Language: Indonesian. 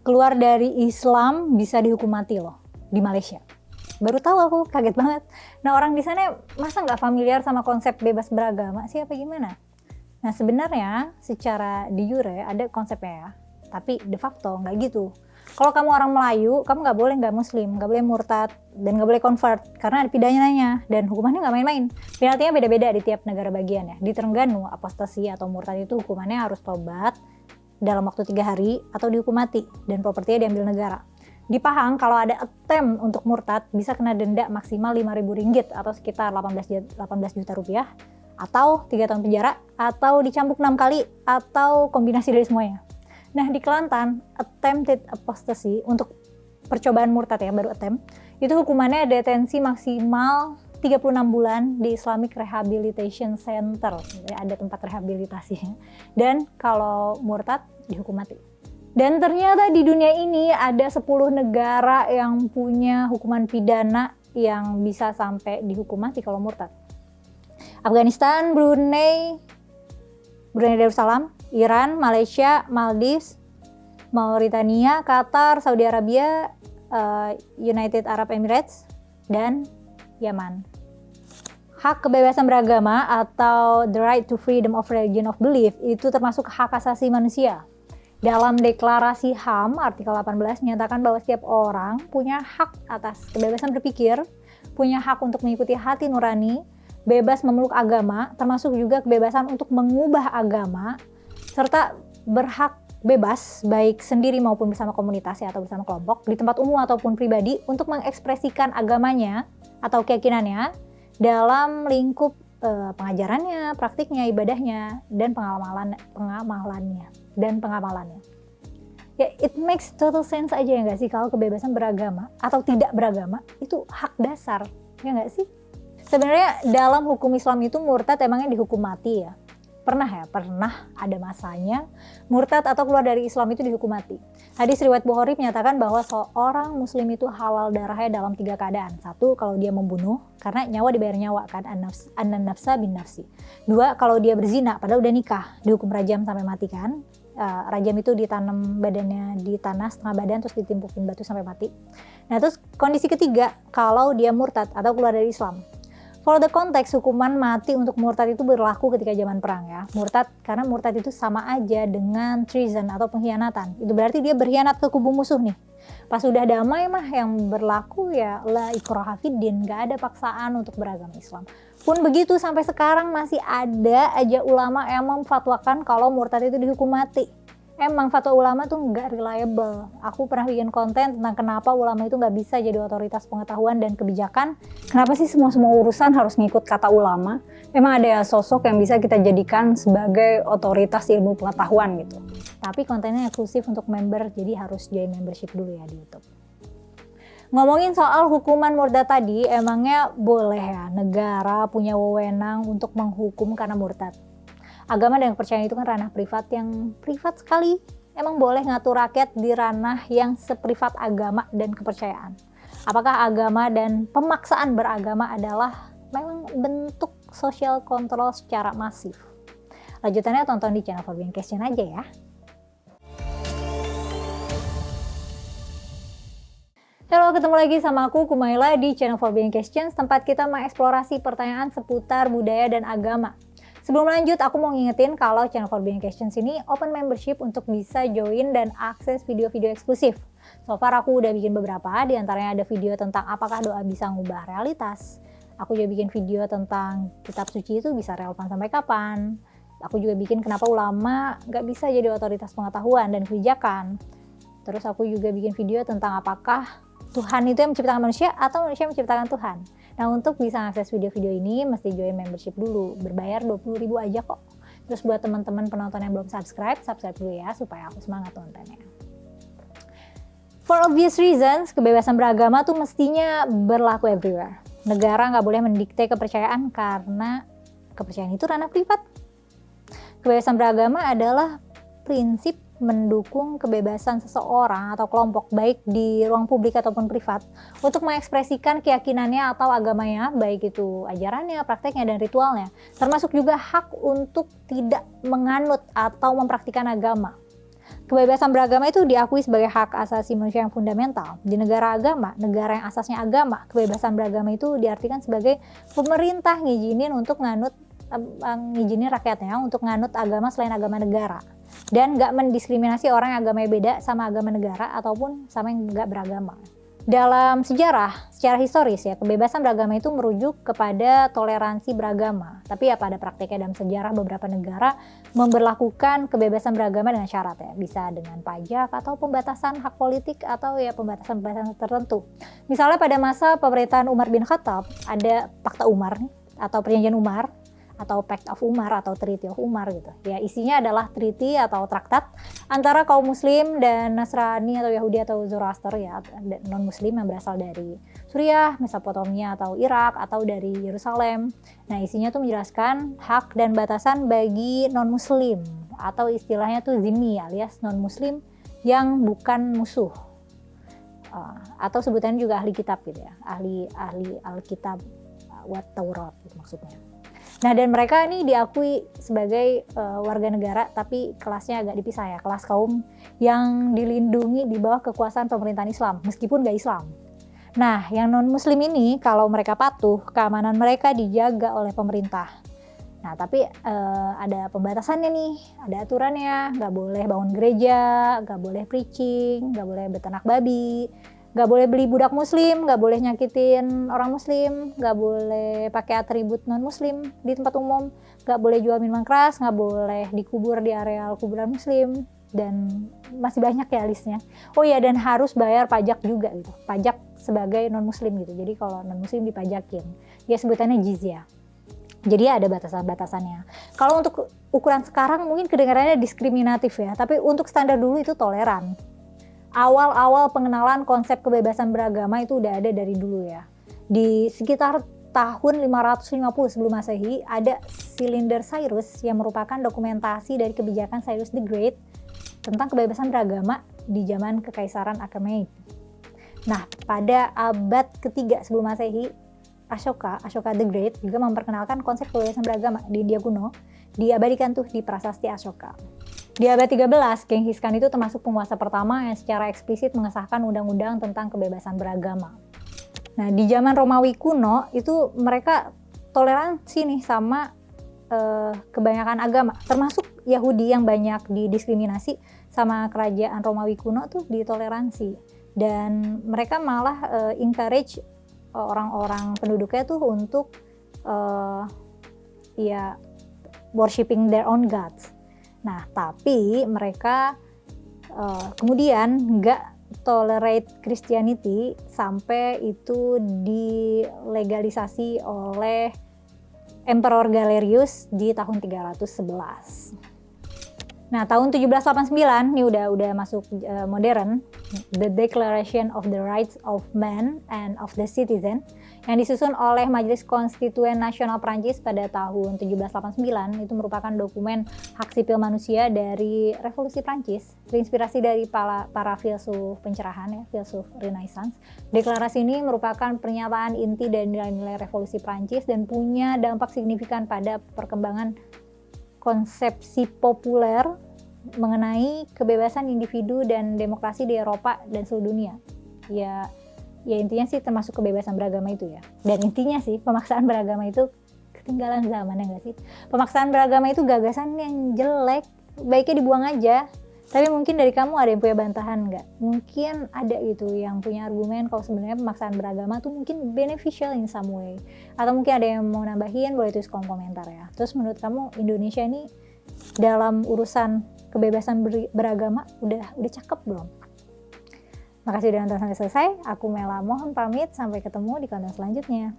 keluar dari Islam bisa dihukum mati loh di Malaysia. Baru tahu aku, kaget banget. Nah, orang di sana masa nggak familiar sama konsep bebas beragama sih, apa gimana? Nah, sebenarnya secara de jure ada konsepnya ya, tapi de facto nggak gitu. Kalau kamu orang Melayu, kamu nggak boleh nggak Muslim, nggak boleh murtad, dan nggak boleh convert, karena ada pidananya, dan hukumannya nggak main-main. Penaltinya beda-beda di tiap negara bagian ya. Di Terengganu, apostasi atau murtad itu hukumannya harus tobat dalam waktu 3 hari, atau dihukum mati, dan propertinya diambil negara. Di Pahang, kalau ada attempt untuk murtad, bisa kena denda maksimal Rp5.000 atau sekitar 18 juta rupiah, atau 3 tahun penjara, atau dicambuk 6 kali, atau kombinasi dari semuanya. Nah, di Kelantan, attempted apostasy untuk percobaan murtad ya, baru attempt, itu hukumannya detensi maksimal 36 bulan di Islamic Rehabilitation Center. Jadi ada tempat rehabilitasinya. Dan kalau murtad, dihukum mati. Dan ternyata di dunia ini ada 10 negara yang punya hukuman pidana yang bisa sampai dihukum mati kalau murtad. Afghanistan, Brunei Darussalam, Iran, Malaysia, Maldives, Mauritania, Qatar, Saudi Arabia, United Arab Emirates, dan Yaman. Hak kebebasan beragama atau the right to freedom of religion of belief itu termasuk hak asasi manusia. Dalam Deklarasi HAM artikel 18 menyatakan bahwa setiap orang punya hak atas kebebasan berpikir, punya hak untuk mengikuti hati nurani, bebas memeluk agama, termasuk juga kebebasan untuk mengubah agama, serta berhak bebas baik sendiri maupun bersama komunitas atau bersama kelompok di tempat umum ataupun pribadi untuk mengekspresikan agamanya atau keyakinannya dalam lingkup pengajarannya, praktiknya, ibadahnya, dan pengamalannya. Ya, it makes total sense aja ya nggak sih kalau kebebasan beragama atau tidak beragama itu hak dasar, ya nggak sih? Sebenarnya dalam hukum Islam itu murtad emangnya dihukum mati ya? Pernah ada masanya murtad atau keluar dari Islam itu dihukum mati. Hadis riwayat Bukhari menyatakan bahwa seorang muslim itu halal darahnya dalam 3 keadaan. 1, kalau dia membunuh, karena nyawa dibayar nyawa kan, an-nafsa bin nafsi. 2, kalau dia berzina, padahal udah nikah, dihukum rajam sampai mati kan. Rajam itu ditanam badannya di tanah setengah badan terus ditimpukin batu sampai mati. Nah, terus kondisi ketiga, kalau dia murtad atau keluar dari Islam. For the konteks, hukuman mati untuk murtad itu berlaku ketika zaman perang ya. Karena murtad itu sama aja dengan treason atau pengkhianatan. Itu berarti dia berkhianat ke kubu musuh nih. Pas udah damai mah yang berlaku ya la ikraha fiddin, gak ada paksaan untuk beragama Islam. Pun begitu sampai sekarang masih ada aja ulama yang memfatwakan kalau murtad itu dihukum mati. Emang fatwa ulama tuh nggak reliable. Aku pernah bikin konten tentang kenapa ulama itu nggak bisa jadi otoritas pengetahuan dan kebijakan. Kenapa sih semua urusan harus ngikut kata ulama? Emang ada ya sosok yang bisa kita jadikan sebagai otoritas ilmu pengetahuan gitu. Tapi kontennya eksklusif untuk member, jadi harus join membership dulu ya di YouTube. Ngomongin soal hukuman murtad tadi, emangnya boleh ya negara punya wewenang untuk menghukum karena murtad? Agama dan kepercayaan itu kan ranah privat yang privat sekali. Emang boleh ngatur rakyat di ranah yang seprivat agama dan kepercayaan? Apakah agama dan pemaksaan beragama adalah memang bentuk social control secara masif? Lanjutannya tonton di channel Forbidden Question aja ya. Halo, ketemu lagi sama aku Kumaila di channel Forbidden Questions, tempat kita mengeksplorasi pertanyaan seputar budaya dan agama. Sebelum lanjut, aku mau ngingetin kalau channel Forbidden Questions ini open membership untuk bisa join dan akses video-video eksklusif. So far aku udah bikin beberapa, diantaranya ada video tentang apakah doa bisa ngubah realitas. Aku juga bikin video tentang kitab suci itu bisa relevan sampai kapan. Aku juga bikin kenapa ulama nggak bisa jadi otoritas pengetahuan dan kebijakan. Terus aku juga bikin video tentang apakah Tuhan itu yang menciptakan manusia atau manusia yang menciptakan Tuhan. Nah, untuk bisa akses video-video ini mesti join membership dulu. Berbayar 20.000 aja kok. Terus buat teman-teman penonton yang belum subscribe dulu ya supaya aku semangat kontennya. For obvious reasons, kebebasan beragama tuh mestinya berlaku everywhere. Negara nggak boleh mendikte kepercayaan karena kepercayaan itu ranah privat. Kebebasan beragama adalah prinsip mendukung kebebasan seseorang atau kelompok baik di ruang publik ataupun privat untuk mengekspresikan keyakinannya atau agamanya, baik itu ajarannya, prakteknya, dan ritualnya, termasuk juga hak untuk tidak menganut atau mempraktikkan agama. Kebebasan beragama itu diakui sebagai hak asasi manusia yang fundamental. Di negara agama, negara yang asasnya agama, kebebasan beragama itu diartikan sebagai pemerintah ngizinin rakyatnya untuk nganut agama selain agama negara. Dan nggak mendiskriminasi orang yang agamanya beda sama agama negara ataupun sama yang nggak beragama. Dalam sejarah, secara historis ya, kebebasan beragama itu merujuk kepada toleransi beragama. Tapi ya pada prakteknya dalam sejarah beberapa negara memberlakukan kebebasan beragama dengan syarat ya. Bisa dengan pajak atau pembatasan hak politik atau ya pembatasan-pembatasan tertentu. Misalnya pada masa pemerintahan Umar bin Khattab ada Pakta Umar nih, atau Perjanjian Umar, atau Pact of Umar atau Treaty of Umar gitu. Ya isinya adalah treaty atau traktat antara kaum muslim dan Nasrani atau Yahudi atau Zoroaster ya, non muslim yang berasal dari Suriah, Mesopotamia atau Irak atau dari Yerusalem. Nah, isinya tuh menjelaskan hak dan batasan bagi non muslim atau istilahnya tuh zimmi alias non muslim yang bukan musuh. Atau sebutannya juga ahli kitab gitu ya. Ahli Alkitab wat Taurat gitu maksudnya. Nah, dan mereka ini diakui sebagai warga negara, tapi kelasnya agak dipisah ya, kelas kaum yang dilindungi di bawah kekuasaan pemerintahan Islam, meskipun gak Islam. Nah, yang non-muslim ini kalau mereka patuh, keamanan mereka dijaga oleh pemerintah. Nah, tapi ada pembatasannya nih, ada aturannya, gak boleh bangun gereja, gak boleh preaching, gak boleh beternak babi, gak boleh beli budak muslim, gak boleh nyakitin orang muslim, gak boleh pakai atribut non muslim di tempat umum, gak boleh jual minuman keras, gak boleh dikubur di areal kuburan muslim, dan masih banyak ya listnya. Oh ya, dan harus bayar pajak juga gitu, pajak sebagai non muslim gitu. Jadi kalau non muslim dipajakin, ya sebutannya jizyah. Jadi ada batasan-batasannya. Kalau untuk ukuran sekarang mungkin kedengarannya diskriminatif ya, tapi untuk standar dulu itu toleran. Awal-awal pengenalan konsep kebebasan beragama itu udah ada dari dulu ya. Di sekitar tahun 550 sebelum Masehi ada Silinder Cyrus yang merupakan dokumentasi dari kebijakan Cyrus the Great tentang kebebasan beragama di zaman Kekaisaran Achaemenid. Nah, pada abad ketiga sebelum Masehi, Ashoka the Great juga memperkenalkan konsep kebebasan beragama di India kuno, diabadikan tuh di Prasasti Ashoka. Di abad 13, Genghis Khan itu termasuk penguasa pertama yang secara eksplisit mengesahkan undang-undang tentang kebebasan beragama. Nah, di zaman Romawi kuno itu mereka toleransi nih sama kebanyakan agama, termasuk Yahudi yang banyak didiskriminasi sama kerajaan Romawi kuno tuh ditoleransi. Dan mereka malah encourage orang-orang penduduknya tuh untuk worshiping their own gods. Nah, tapi mereka kemudian nggak tolerate Christianity sampai itu dilegalisasi oleh Emperor Galerius di tahun 311. Nah, tahun 1789 ini udah masuk modern, The Declaration of the Rights of Man and of the Citizen yang disusun oleh Majelis Konstituen Nasional Prancis pada tahun 1789 itu merupakan dokumen hak sipil manusia dari Revolusi Prancis, terinspirasi dari para filsuf pencerahan ya, filsuf Renaissance. Deklarasi ini merupakan pernyataan inti dari nilai-nilai Revolusi Prancis dan punya dampak signifikan pada perkembangan konsepsi populer mengenai kebebasan individu dan demokrasi di Eropa dan seluruh dunia. Ya intinya sih termasuk kebebasan beragama itu ya. Dan intinya sih pemaksaan beragama itu ketinggalan zaman ya nggak sih? Pemaksaan beragama itu gagasan yang jelek, baiknya dibuang aja. Tapi mungkin dari kamu ada yang punya bantahan nggak? Mungkin ada gitu yang punya argumen kalau sebenarnya pemaksaan beragama tuh mungkin beneficial in some way. Atau mungkin ada yang mau nambahin, boleh tulis kolom komentar ya. Terus menurut kamu Indonesia ini dalam urusan kebebasan beragama udah cakep belum? Makasih udah nonton sampai selesai. Aku Mela mohon pamit, sampai ketemu di konten selanjutnya.